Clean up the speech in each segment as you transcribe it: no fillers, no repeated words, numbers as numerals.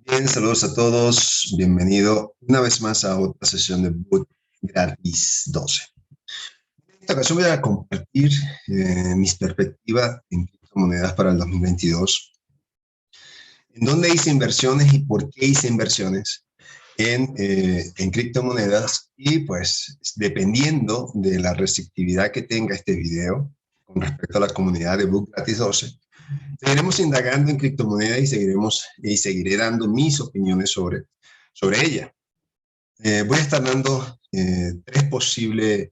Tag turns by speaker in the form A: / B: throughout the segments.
A: Bien, saludos a todos. Bienvenido una vez más a otra sesión de Boot Gratis 12. En esta ocasión voy a compartir mis perspectivas en criptomonedas para el 2022. En dónde hice inversiones y por qué hice inversiones en criptomonedas. Y pues, dependiendo de la receptividad que tenga este video con respecto a la comunidad de Boot Gratis 12, seguiremos indagando en criptomonedas y seguiré dando mis opiniones sobre ella. Voy a estar dando tres posibles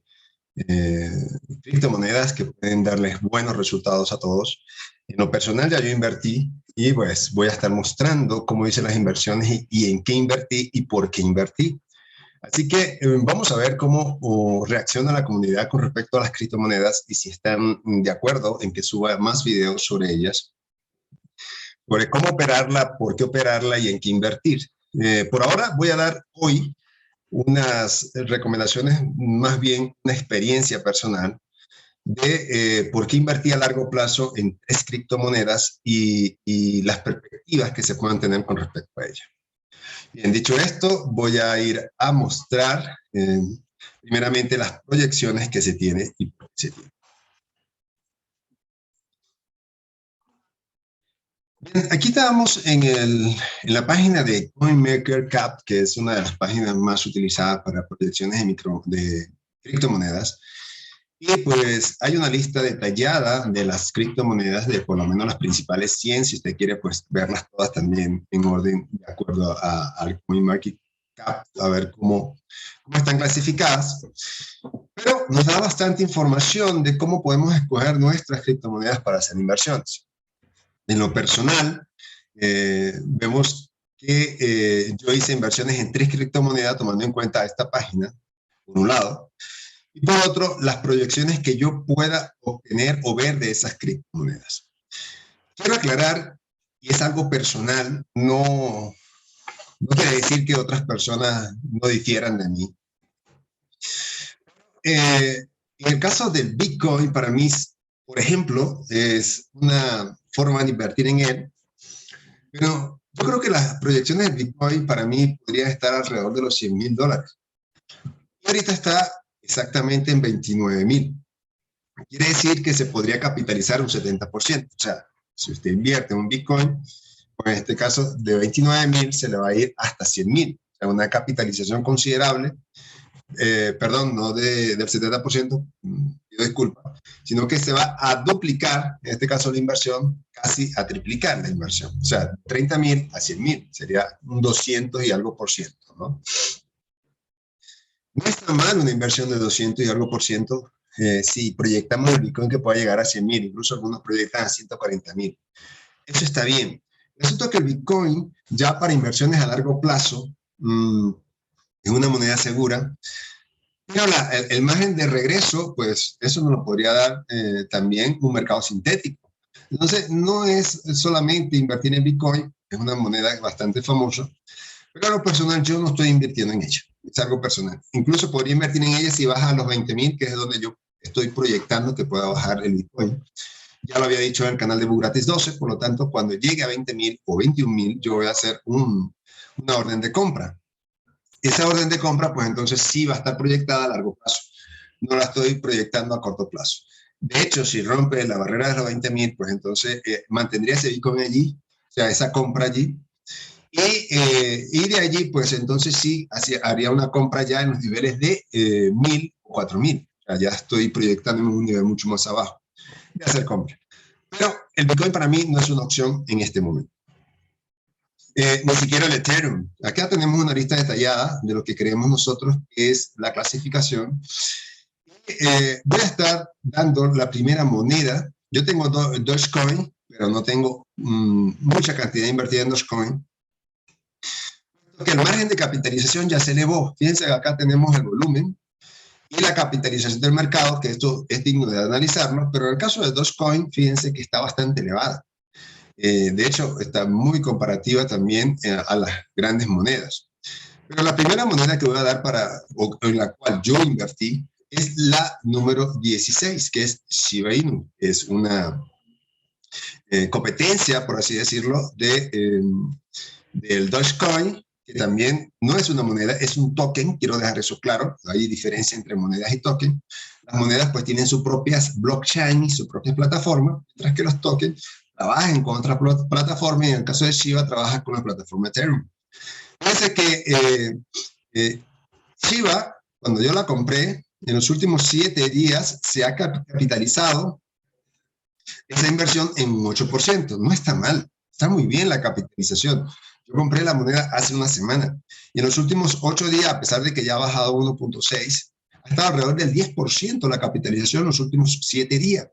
A: eh, criptomonedas que pueden darles buenos resultados a todos. En lo personal ya yo invertí y pues voy a estar mostrando cómo hice las inversiones y en qué invertí y por qué invertí. Así que vamos a ver cómo reacciona la comunidad con respecto a las criptomonedas y si están de acuerdo en que suba más videos sobre ellas, sobre cómo operarla, por qué operarla y en qué invertir. Por ahora voy a dar hoy unas recomendaciones, más bien una experiencia personal de por qué invertir a largo plazo en tres criptomonedas y las perspectivas que se puedan tener con respecto a ellas. Bien, dicho esto, voy a ir a mostrar primeramente las proyecciones que se tiene y por qué se tiene. Bien, aquí estamos en la página de CoinMarketCap, que es una de las páginas más utilizadas para proyecciones de criptomonedas. Y pues hay una lista detallada de las criptomonedas, de por lo menos las principales 100, si usted quiere pues verlas todas también en orden de acuerdo al CoinMarketCap, a ver cómo están clasificadas. Pero nos da bastante información de cómo podemos escoger nuestras criptomonedas para hacer inversiones. En lo personal, vemos que yo hice inversiones en tres criptomonedas tomando en cuenta esta página, por un lado, y por otro, las proyecciones que yo pueda obtener o ver de esas criptomonedas. Quiero aclarar, y es algo personal, no quiere decir que otras personas no difieran de mí. En el caso del Bitcoin, para mí, por ejemplo, es una forma de invertir en él, pero yo creo que las proyecciones del Bitcoin para mí podrían estar alrededor de los $100,000. Y ahorita está exactamente en 29,000. Quiere decir que se podría capitalizar un 70%. O sea, si usted invierte en un Bitcoin, pues en este caso de 29,000 se le va a ir hasta 100,000. O sea, una capitalización considerable. Perdón, no del 70%, pido disculpas, sino que se va a duplicar, en este caso la inversión, casi a triplicar la inversión. O sea, 30,000 a 100,000, sería un 200 y algo por ciento, ¿no? No está mal una inversión de 200 y algo por ciento si proyectamos el Bitcoin que pueda llegar a 100,000, incluso algunos proyectan a 140,000. Eso está bien. Resulta que el Bitcoin, ya para inversiones a largo plazo, es una moneda segura. Pero el margen de regreso, pues eso nos lo podría dar también un mercado sintético. Entonces, no es solamente invertir en Bitcoin, es una moneda bastante famosa, pero a lo personal yo no estoy invirtiendo en ella, es algo personal. Incluso podría invertir en ella si baja a los 20,000, que es donde yo estoy proyectando que pueda bajar el Bitcoin. Ya lo había dicho en el canal de Boot Gratis 12, por lo tanto, cuando llegue a 20,000 o 21,000, yo voy a hacer una orden de compra. Esa orden de compra, pues entonces sí va a estar proyectada a largo plazo. No la estoy proyectando a corto plazo. De hecho, si rompe la barrera de los 20,000, pues entonces mantendría ese Bitcoin allí, o sea, esa compra allí. Y de allí, pues entonces sí haría una compra ya en los niveles de 1,000 o 4,000. O sea, ya estoy proyectando en un nivel mucho más abajo de hacer compra. Pero el Bitcoin para mí no es una opción en este momento. Ni siquiera el Ethereum. Acá tenemos una lista detallada de lo que creemos nosotros que es la clasificación. Voy a estar dando la primera moneda. Yo tengo Dogecoin, pero no tengo mucha cantidad invertida en Dogecoin. Porque el margen de capitalización ya se elevó. Fíjense que acá tenemos el volumen y la capitalización del mercado, que esto es digno de analizarlo, pero en el caso de Dogecoin, fíjense que está bastante elevada. De hecho, está muy comparativa también a las grandes monedas. Pero la primera moneda que voy a dar o en la cual yo invertí es la número 16, que es Shiba Inu. Es una competencia, por así decirlo, del Dogecoin, que también no es una moneda, es un token, quiero dejar eso claro, hay diferencia entre monedas y token. Las monedas pues tienen sus propias blockchain y sus propias plataformas, mientras que los tokens trabajan con otra plataforma y en el caso de Shiba trabaja con la plataforma Ethereum. Fíjense que Shiba, cuando yo la compré, en los últimos 7 días se ha capitalizado esa inversión en un 8%. No está mal, está muy bien la capitalización. Yo compré la moneda hace una semana y en los últimos 8 días, a pesar de que ya ha bajado 1.6, ha estado alrededor del 10% la capitalización en los últimos 7 días.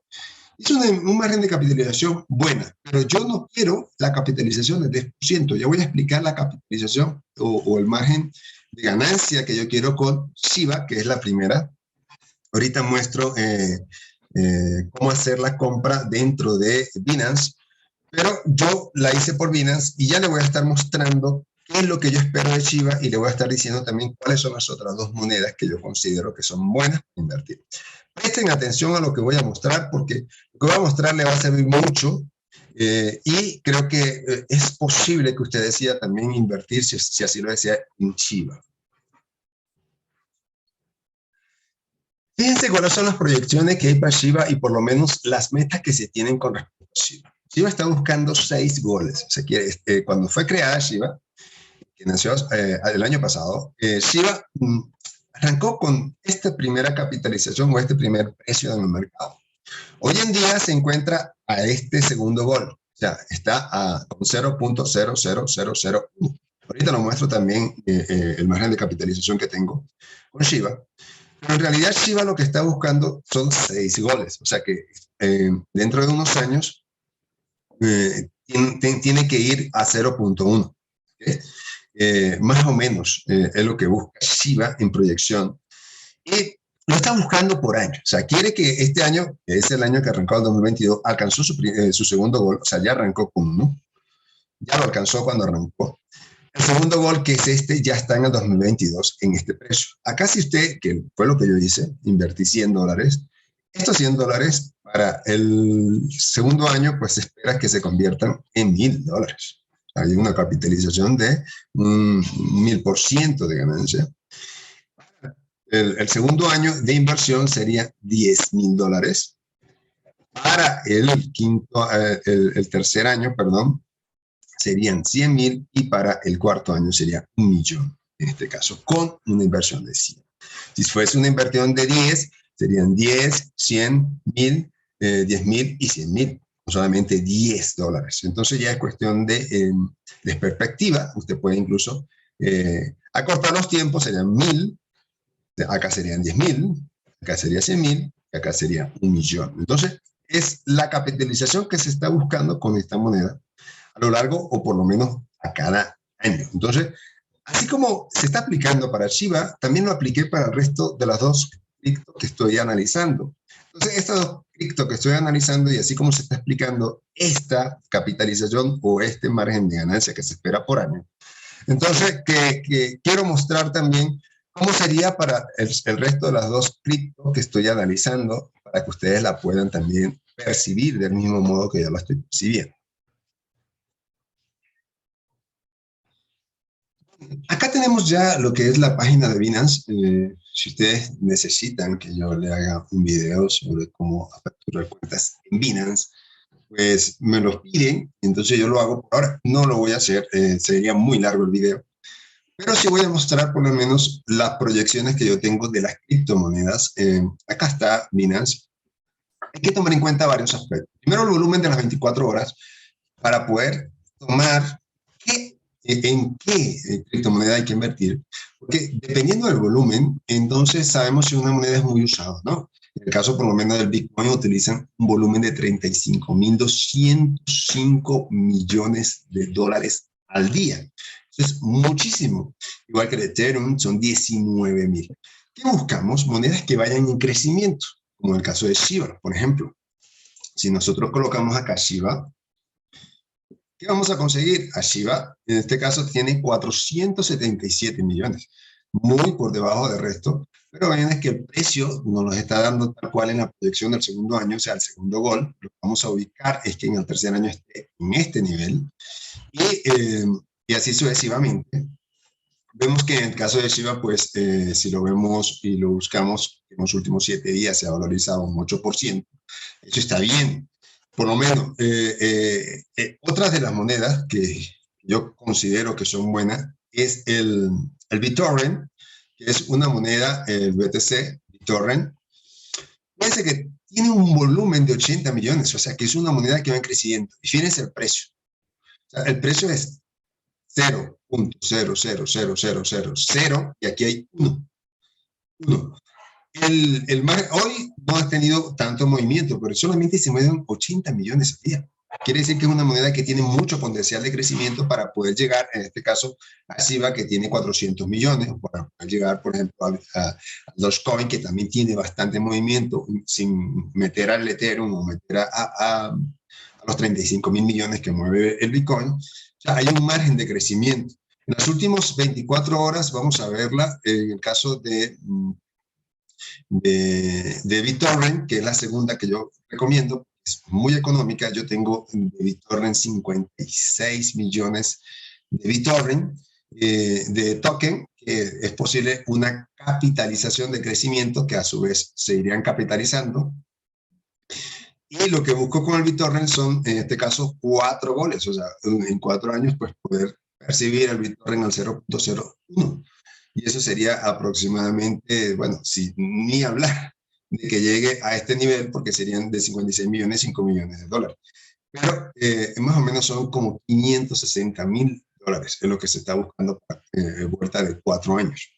A: Es un margen de capitalización buena, pero yo no quiero la capitalización del 10%. Ya voy a explicar la capitalización o el margen de ganancia que yo quiero con Shiba, que es la primera. Ahorita muestro cómo hacer la compra dentro de Binance, pero yo la hice por Binance y ya le voy a estar mostrando qué es lo que yo espero de Shiba y le voy a estar diciendo también cuáles son las otras dos monedas que yo considero que son buenas para invertir. Presten atención a lo que voy a mostrar porque lo que voy a mostrar le va a servir mucho y creo que es posible que usted decida también invertir, si así lo desea, en Shiba. Fíjense cuáles son las proyecciones que hay para Shiba y por lo menos las metas que se tienen con respecto a Shiba. Shiba está buscando 6 goles. O sea, cuando fue creada Shiba, que nació el año pasado, Shiba arrancó con esta primera capitalización o este primer precio en el mercado. Hoy en día se encuentra a este segundo gol. O sea, está con 0.00001. Ahorita lo muestro también el margen de capitalización que tengo con Shiba. Pero en realidad Shiba lo que está buscando son 6 goles. O sea que dentro de unos años tiene que ir a 0.1. ¿Okay? Más o menos es lo que busca Shiba en proyección. Y lo está buscando por año. O sea, quiere que este año, que es el año que arrancó el 2022, alcanzó su segundo gol. O sea, ya arrancó con uno. Ya lo alcanzó cuando arrancó. El segundo gol, que es este, ya está en el 2022 en este precio. Acá si usted, que fue lo que yo hice, invertí $100, estos $100 para el segundo año, pues se espera que se conviertan en $1,000. Hay una capitalización de 1,000% de ganancia. El segundo año de inversión sería $10,000. Para el tercer año, perdón, serían 100,000 y para el cuarto año sería 1,000,000, en este caso, con una inversión de 100. Si fuese una inversión de 10, serían 10, 100, 1,000, 10,000 y 100,000, no solamente $10. Entonces ya es cuestión de perspectiva. Usted puede incluso acortar los tiempos, serían 1,000, acá serían 10,000, acá sería 100,000, y acá sería 1,000,000. Entonces es la capitalización que se está buscando con esta moneda a lo largo o por lo menos a cada año. Entonces, así como se está aplicando para Shiba, también lo apliqué para el resto de las dos criptos que estoy analizando. Entonces, estas dos criptos que estoy analizando y así como se está explicando esta capitalización o este margen de ganancia que se espera por año. Entonces, que quiero mostrar también cómo sería para el resto de las dos criptos que estoy analizando para que ustedes la puedan también percibir del mismo modo que yo la estoy percibiendo. Acá tenemos ya lo que es la página de Binance. Si ustedes necesitan que yo le haga un video sobre cómo aperturar cuentas en Binance, pues me lo piden, entonces yo lo hago. Por ahora no lo voy a hacer, sería muy largo el video, pero sí voy a mostrar por lo menos las proyecciones que yo tengo de las criptomonedas. Acá está Binance. Hay que tomar en cuenta varios aspectos. Primero, el volumen de las 24 horas para poder tomar en qué criptomoneda hay que invertir. Porque dependiendo del volumen, entonces sabemos si una moneda es muy usada, ¿no? En el caso, por lo menos, del Bitcoin, utilizan un volumen de 35.205 millones de dólares al día. Eso es muchísimo. Igual que el Ethereum, son 19.000. ¿Qué buscamos? Monedas que vayan en crecimiento, como en el caso de Shiba, por ejemplo. Si nosotros colocamos acá Shiba, ¿qué vamos a conseguir? A Shiba, en este caso, tiene 477 millones, muy por debajo del resto, pero ven es que el precio nos lo está dando tal cual en la proyección del segundo año, o sea, el segundo gol, lo que vamos a ubicar es que en el tercer año esté en este nivel, y y así sucesivamente. Vemos que en el caso de Shiba, pues, si lo vemos y lo buscamos, en los últimos 7 días se ha valorizado un 8%. Eso está bien, por lo menos. Otras de las monedas que yo considero que son buenas es el BitTorrent, que es una moneda, el BTC, BitTorrent. Fíjense que tiene un volumen de 80 millones, o sea que es una moneda que va en crecimiento. Y fíjense el precio. O sea, el precio es 0.0000000 y aquí hay 1. Hoy no ha tenido tanto movimiento, pero solamente se mueven 80 millones al día. Quiere decir que es una moneda que tiene mucho potencial de crecimiento para poder llegar, en este caso, a SIBA, que tiene 400 millones, o para poder llegar, por ejemplo, a Dogecoin, que también tiene bastante movimiento, sin meter al Ethereum o meter a los 35 mil millones que mueve el Bitcoin. O sea, hay un margen de crecimiento. En las últimas 24 horas, vamos a verla en el caso de BitTorrent, que es la segunda que yo recomiendo, es muy económica. Yo tengo de BitTorrent 56 millones de BitTorrent de token, que es posible una capitalización de crecimiento que a su vez se irían capitalizando. Y lo que busco con el BitTorrent son, en este caso, 4 goles, o sea, en 4 años, pues poder percibir el BitTorrent al 0.01. Y eso sería aproximadamente, bueno, si ni hablar de que llegue a este nivel, porque serían de 56 millones, 5 millones de dólares. Pero más o menos son como 560 mil dólares, es lo que se está buscando para vuelta de 4 años.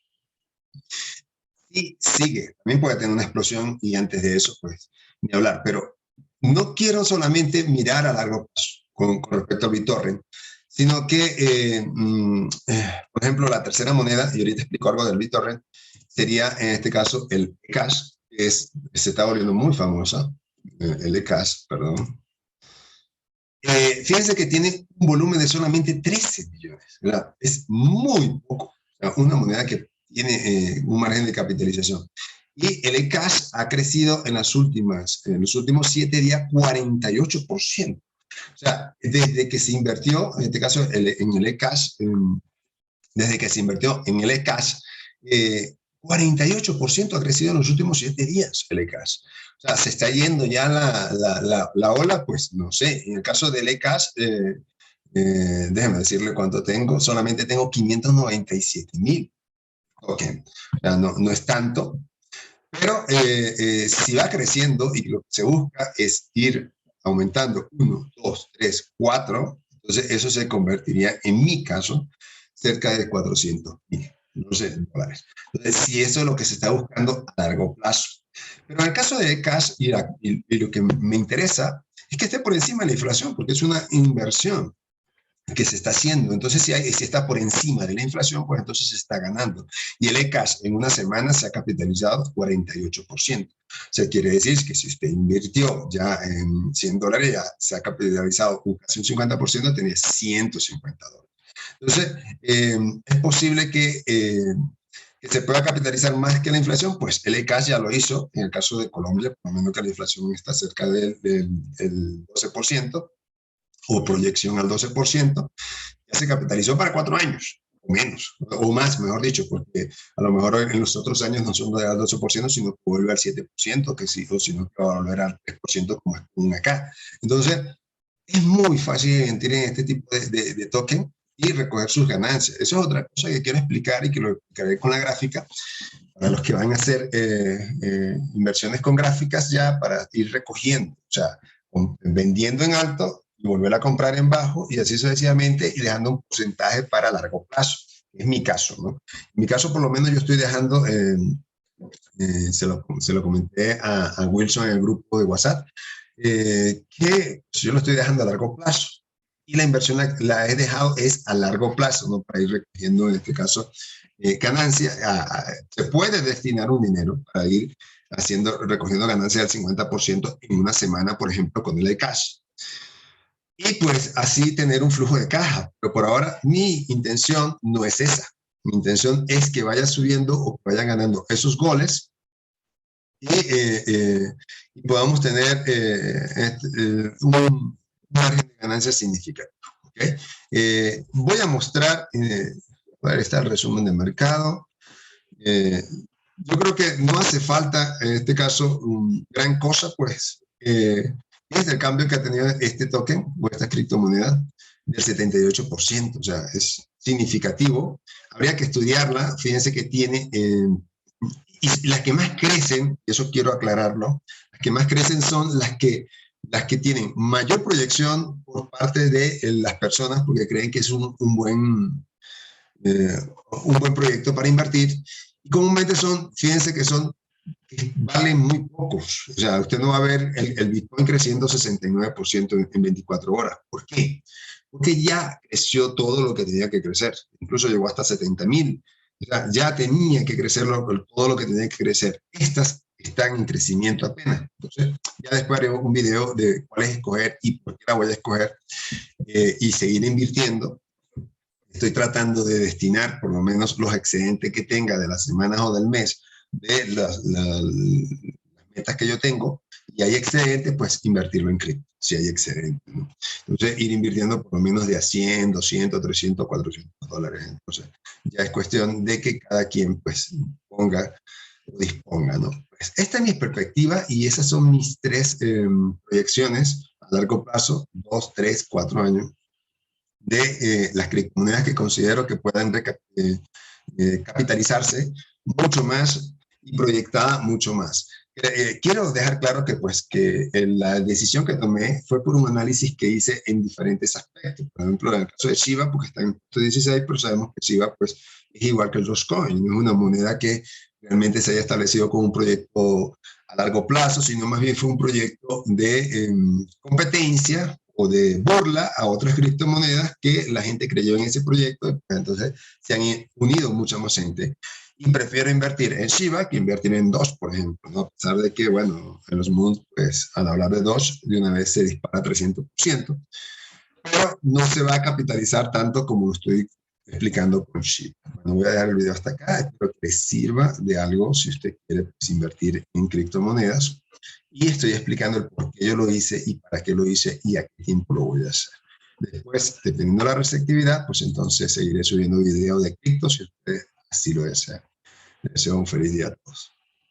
A: Y sigue, también puede tener una explosión y antes de eso, pues, ni hablar. Pero no quiero solamente mirar a largo plazo con respecto a BitTorrent, sino que, por ejemplo, la tercera moneda, y ahorita explico algo del BitTorrent, sería en este caso el eCash, que se está volviendo muy famosa, el eCash, perdón. Fíjense que tiene un volumen de solamente 13 millones, ¿verdad? Es muy poco, o sea, una moneda que tiene un margen de capitalización. Y el eCash ha crecido en los últimos 7 días 48%. O sea, desde que se invirtió, en este caso, en el eCash, desde que se invirtió en el eCash, 48% ha crecido en los últimos 7 días el eCash. O sea, se está yendo ya la ola, pues no sé, en el caso del eCash, déjeme decirle cuánto tengo, solamente tengo 597 mil tokens. O sea, no es tanto, pero si va creciendo y lo que se busca es ir aumentando 1, 2, 3, 4, entonces eso se convertiría, en mi caso, cerca de 400.000, no sé, dólares. Entonces, si eso es lo que se está buscando a largo plazo. Pero en el caso de cash, y lo que me interesa es que esté por encima de la inflación, porque es una inversión que se está haciendo. Entonces, si está por encima de la inflación, pues entonces se está ganando. Y el eCash en una semana se ha capitalizado 48%. O sea, quiere decir que si usted invirtió ya en 100 dólares, ya se ha capitalizado casi un 50%, tenía 150 dólares. Entonces, es posible que se pueda capitalizar más que la inflación, pues el eCash ya lo hizo. En el caso de Colombia, por lo menos que la inflación está cerca del 12%, o proyección al 12%, ya se capitalizó para 4 años, o menos, o más, mejor dicho, porque a lo mejor en los otros años no son al 12%, sino que vuelve al 7%, que sí, o sino que va a volver al 3% como es acá. Entonces, es muy fácil invertir en este tipo de token y recoger sus ganancias. Eso es otra cosa que quiero explicar y que lo explicaré con la gráfica, para los que van a hacer inversiones con gráficas ya para ir recogiendo, o sea, vendiendo en alto y volver a comprar en bajo y así sucesivamente y dejando un porcentaje para largo plazo. Es mi caso, ¿no? En mi caso, por lo menos, yo estoy dejando, se lo comenté a Wilson en el grupo de WhatsApp, que yo lo estoy dejando a largo plazo. Y la inversión la he dejado es a largo plazo, ¿no? Para ir recogiendo, en este caso, ganancia. Se puede destinar un dinero para ir recogiendo ganancias del 50% en una semana, por ejemplo, con el cash. Y pues así tener un flujo de caja. Pero por ahora mi intención no es esa. Mi intención es que vaya subiendo o que vaya ganando esos goles y podamos tener un margen de ganancia significativo. ¿Ok? Voy a mostrar, a ver, está el resumen de mercado. Yo creo que no hace falta, en este caso, gran cosa, pues, es el cambio que ha tenido este token o esta criptomoneda del 78%, o sea, es significativo. Habría que estudiarla, fíjense que tiene, y las que más crecen, eso quiero aclararlo, las que más crecen son las que tienen mayor proyección por parte de las personas porque creen que es eh, un buen proyecto para invertir. Y comúnmente son, fíjense que son, que valen muy pocos. O sea, usted no va a ver el Bitcoin creciendo 69% en 24 horas. ¿Por qué? Porque ya creció todo lo que tenía que crecer. Incluso llegó hasta 70.000. O sea, ya tenía que crecer todo lo que tenía que crecer. Estas están en crecimiento apenas. Entonces, ya después haré un video de cuál es escoger y por qué la voy a escoger y seguir invirtiendo. Estoy tratando de destinar por lo menos los excedentes que tenga de las semanas o del mes de las metas que yo tengo, y hay excedente, pues invertirlo en cripto, si hay excedente, ¿no? Entonces, ir invirtiendo por lo menos de a 100, 200, 300, 400 dólares. Entonces, ya es cuestión de que cada quien, pues, ponga o disponga, ¿no? Pues, esta es mi perspectiva y esas son mis tres proyecciones a largo plazo, 2, 3, 4 años, de las criptomonedas que considero que puedan capitalizarse mucho más y proyectada mucho más. Quiero dejar claro que, pues, que la decisión que tomé fue por un análisis que hice en diferentes aspectos. Por ejemplo, en el caso de Shiba, porque está en punto 16, pero sabemos que Shiba, pues, es igual que el Dogecoin, no es una moneda que realmente se haya establecido como un proyecto a largo plazo, sino más bien fue un proyecto de competencia o de burla a otras criptomonedas que la gente creyó en ese proyecto, entonces se han unido mucha más gente. Y prefiero invertir en Shiba que invertir en Doge, por ejemplo, ¿no? A pesar de que, bueno, en los mundos, pues, al hablar de Doge, de una vez se dispara 300%, pero no se va a capitalizar tanto como lo estoy explicando con Shiba. Bueno, voy a dejar el video hasta acá, espero que les sirva de algo si usted quiere, pues, invertir en criptomonedas. Y estoy explicando el por qué yo lo hice y para qué lo hice y a qué tiempo lo voy a hacer. Después, dependiendo de la receptividad, pues entonces seguiré subiendo videos de cripto si usted así lo desea. Les deseo un feliz día a todos.